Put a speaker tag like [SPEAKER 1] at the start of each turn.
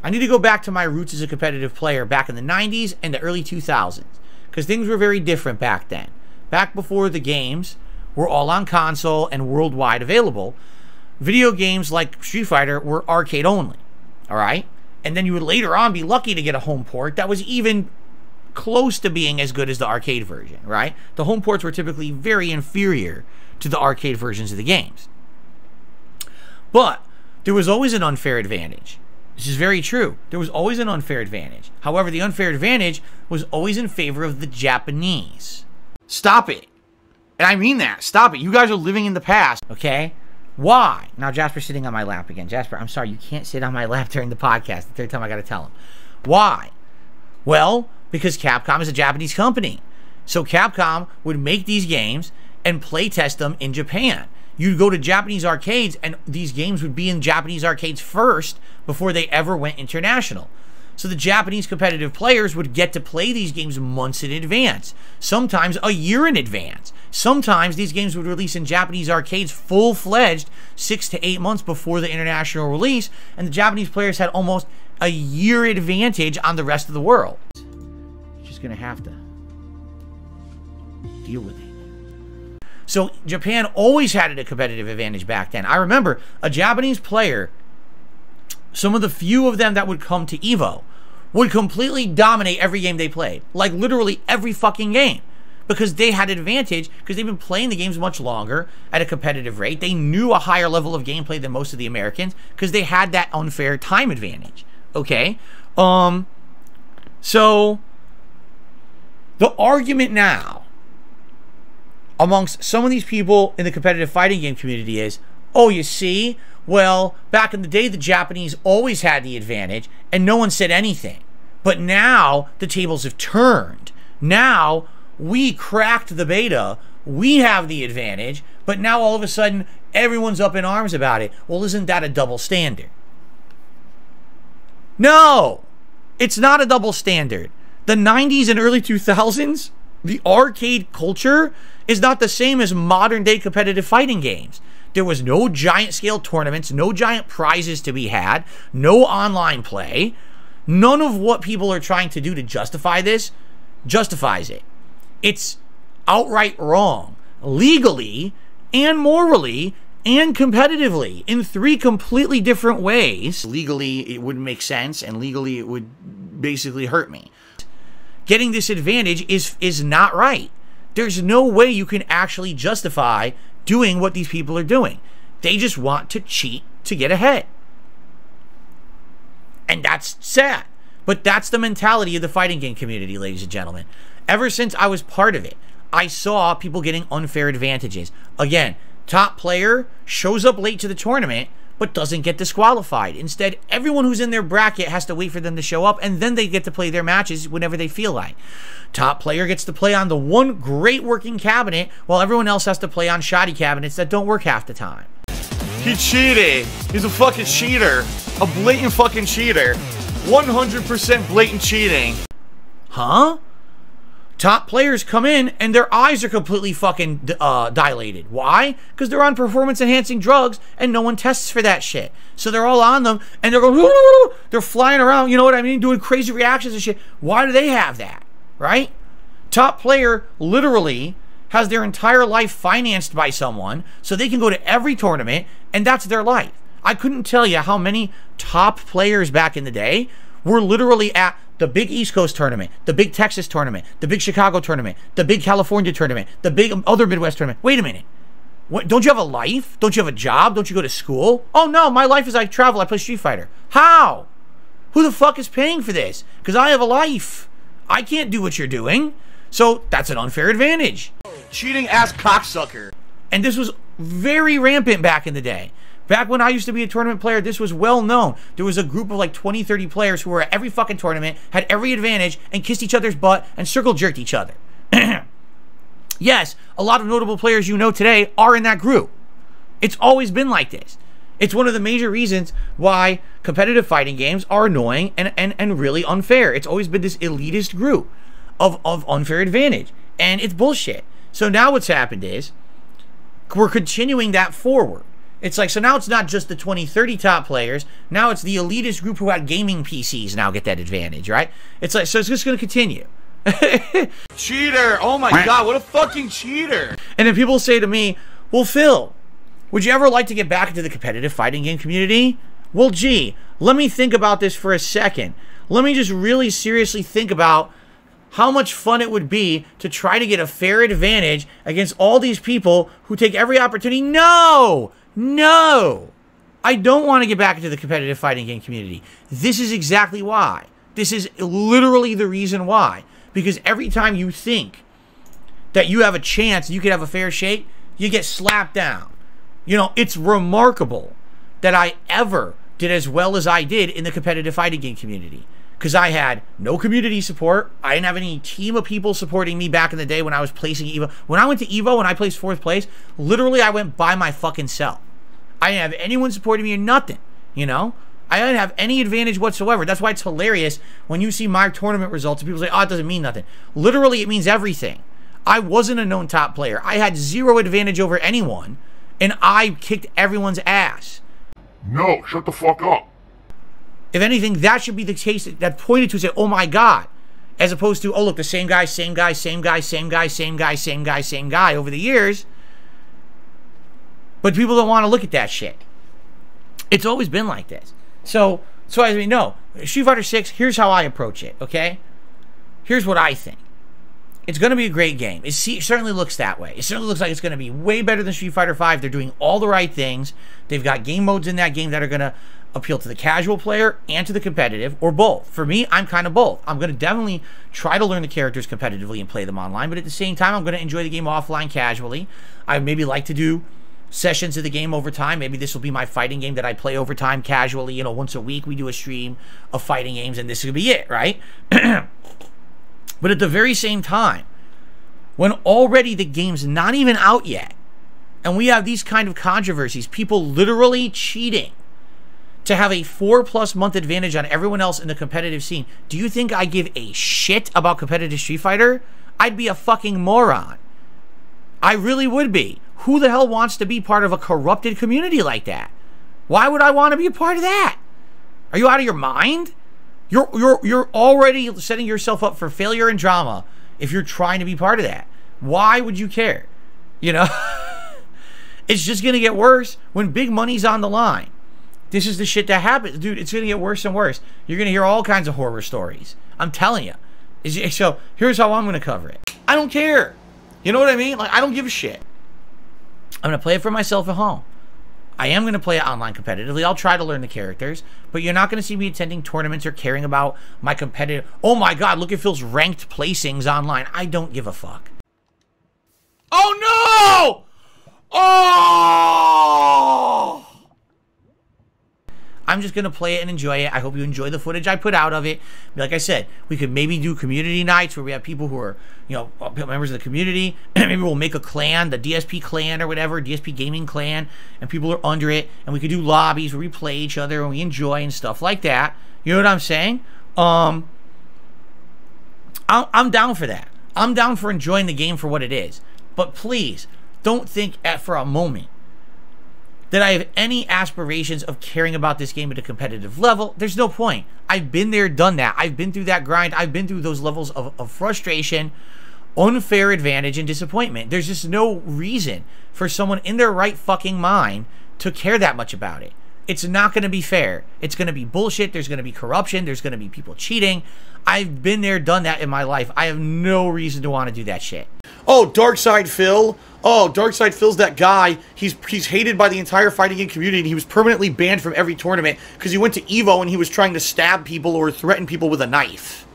[SPEAKER 1] I need to go back to my roots as a competitive player back in the 90s and the early 2000s, because things were very different back then. Back before the games were all on console and worldwide available, video games like Street Fighter were arcade only, all right? And then you would later on be lucky to get a home port that was even close to being as good as the arcade version, right? The home ports were typically very inferior to the arcade versions of the games. But there was always an unfair advantage. This is very true. There was always an unfair advantage. However, the unfair advantage was always in favor of the Japanese. Stop it. And I mean that. Stop it. You guys are living in the past, okay? Why? Now, Jasper's sitting on my lap again. Jasper, I'm sorry. You can't sit on my lap during the podcast. The third time I got to tell him. Why? Well, because Capcom is a Japanese company. So Capcom would make these games and play test them in Japan. You'd go to Japanese arcades and these games would be in Japanese arcades first before they ever went international. So the Japanese competitive players would get to play these games months in advance, sometimes a year in advance. Sometimes these games would release in Japanese arcades full-fledged 6 to 8 months before the international release, and the Japanese players had almost a year advantage on the rest of the world. You're just gonna have to deal with it. So Japan always had a competitive advantage back then. I remember a Japanese player, some of the few of them that would come to EVO, would completely dominate every game they played. Like literally every fucking game. Because they had an advantage, because they've been playing the games much longer at a competitive rate. They knew a higher level of gameplay than most of the Americans, because they had that unfair time advantage. Okay? So the argument now amongst some of these people in the competitive fighting game community is, oh, you see, well, back in the day, the Japanese always had the advantage, and no one said anything. But now, the tables have turned. Now, we cracked the beta, we have the advantage, but now all of a sudden, everyone's up in arms about it. Well, isn't that a double standard? No! It's not a double standard. The 90s and early 2000s, the arcade culture is not the same as modern day competitive fighting games. There was no giant scale tournaments, no giant prizes to be had, no online play. None of what people are trying to do to justify this justifies it. It's outright wrong, legally and morally and competitively, in 3 completely different ways. Legally, it wouldn't make sense, and legally, it would basically hurt me. Getting this advantage is not right. There's no way you can actually justify doing what these people are doing. They just want to cheat to get ahead. And that's sad. But that's the mentality of the fighting game community, ladies and gentlemen. Ever since I was part of it, I saw people getting unfair advantages. Again, top player shows up late to the tournament, but doesn't get disqualified. Instead, everyone who's in their bracket has to wait for them to show up, and then they get to play their matches whenever they feel like. Top player gets to play on the one great working cabinet, while everyone else has to play on shoddy cabinets that don't work half the time. He cheated. He's a fucking cheater. A blatant fucking cheater. 100% blatant cheating. Huh? Top players come in and their eyes are completely fucking dilated. Why? Because they're on performance-enhancing drugs and no one tests for that shit. So they're all on them and they're going, they're flying around, you know what I mean, doing crazy reactions and shit. Why do they have that? Right? Top player literally has their entire life financed by someone so they can go to every tournament and that's their life. I couldn't tell you how many top players back in the day were literally at the big East Coast tournament, the big Texas tournament, the big Chicago tournament, the big California tournament, the big other Midwest tournament. Wait a minute. What, don't you have a life? Don't you have a job? Don't you go to school? Oh no, my life is I travel, I play Street Fighter. How? Who the fuck is paying for this? Because I have a life. I can't do what you're doing. So that's an unfair advantage. Cheating ass cocksucker. And this was very rampant back in the day. Back when I used to be a tournament player, this was well known. There was a group of like 20, 30 players who were at every fucking tournament, had every advantage, and kissed each other's butt and circle jerked each other. Yes, a lot of notable players you know today are in that group. It's always been like this. It's one of the major reasons why competitive fighting games are annoying and really unfair. It's always been this elitist group of unfair advantage. And it's bullshit. So now what's happened is we're continuing that forward. It's like, so now it's not just the 20, 30 top players. Now it's the elitist group who had gaming PCs now get that advantage, right? It's like, so it's just going to continue. Cheater! Oh my god, what a fucking cheater! And then people say to me, well, Phil, would you ever like to get back into the competitive fighting game community? Well, gee, let me think about this for a second. Let me just really seriously think about how much fun it would be to try to get a fair advantage against all these people who take every opportunity. No! No! I don't want to get back into the competitive fighting game community. This is exactly why. This is literally the reason why. Because every time you think that you have a chance, you could have a fair shake, you get slapped down. You know, it's remarkable that I ever did as well as I did in the competitive fighting game community. Because I had no community support. I didn't have any team of people supporting me back in the day when I was placing EVO. When I went to EVO and I placed 4th place, literally I went by my fucking self. I didn't have anyone supporting me or nothing, you know? I didn't have any advantage whatsoever. That's why it's hilarious when you see my tournament results and people say, oh, it doesn't mean nothing. Literally, it means everything. I wasn't a known top player. I had 0 advantage over anyone, and I kicked everyone's ass.
[SPEAKER 2] No, shut the fuck up.
[SPEAKER 1] If anything, that should be the case that pointed to say, oh my god, as opposed to, oh look, the same guy, same guy, same guy, same guy, same guy, same guy, same guy over the years. But people don't want to look at that shit. It's always been like this. So I mean, no, Street Fighter 6, here's how I approach it, okay? Here's what I think. It's going to be a great game. It certainly looks that way. It certainly looks like it's going to be way better than Street Fighter 5. They're doing all the right things. They've got game modes in that game that are going to appeal to the casual player and to the competitive, or both. For me, I'm kind of both. I'm going to definitely try to learn the characters competitively and play them online, but at the same time, I'm going to enjoy the game offline casually. I maybe like to do sessions of the game over time. Maybe this will be my fighting game that I play over time casually. You know, once a week we do a stream of fighting games, and this will be it, right? But at the very same time, when already the game's not even out yet, and we have these kind of controversies, people literally cheating to have a 4+ month advantage on everyone else in the competitive scene, do you think I give a shit about competitive Street Fighter? I'd be a fucking moron. I really would be. Who the hell wants to be part of a corrupted community like that? Why would I want to be a part of that? Are you out of your mind? You're already setting yourself up for failure and drama if you're trying to be part of that. Why would you care? You know? It's just going to get worse when big money's on the line. This is the shit that happens. Dude, it's going to get worse and worse. You're going to hear all kinds of horror stories. I'm telling you. So here's how I'm going to cover it. I don't care. You know what I mean? Like, I don't give a shit. I'm going to play it for myself at home. I am going to play it online competitively. I'll try to learn the characters, but you're not going to see me attending tournaments or caring about my competitive. Oh my god, look at Phil's ranked placings online. I don't give a fuck. Oh no! Oh! I'm just going to play it and enjoy it. I hope you enjoy the footage I put out of it. Like I said, we could maybe do community nights where we have people who are, you know, members of the community. Maybe we'll make a clan, the DSP clan or whatever, DSP gaming clan, and people are under it. And we could do lobbies where we play each other and we enjoy and stuff like that. You know what I'm saying? I'm down for that. I'm down for enjoying the game for what it is. But please, don't think for a moment that I have any aspirations of caring about this game at a competitive level. There's no point. I've been there, done that. I've been through that grind. I've been through those levels of frustration, unfair advantage, and disappointment. There's just no reason for someone in their right fucking mind to care that much about it. It's not going to be fair. It's going to be bullshit. There's going to be corruption. There's going to be people cheating. I've been there, done that in my life. I have no reason to want to do that shit. Oh, Darkside Phil. Oh, Darkside Phil's that guy. He's hated by the entire fighting game community, and he was permanently banned from every tournament because he went to EVO and he was trying to stab people or threaten people with a knife.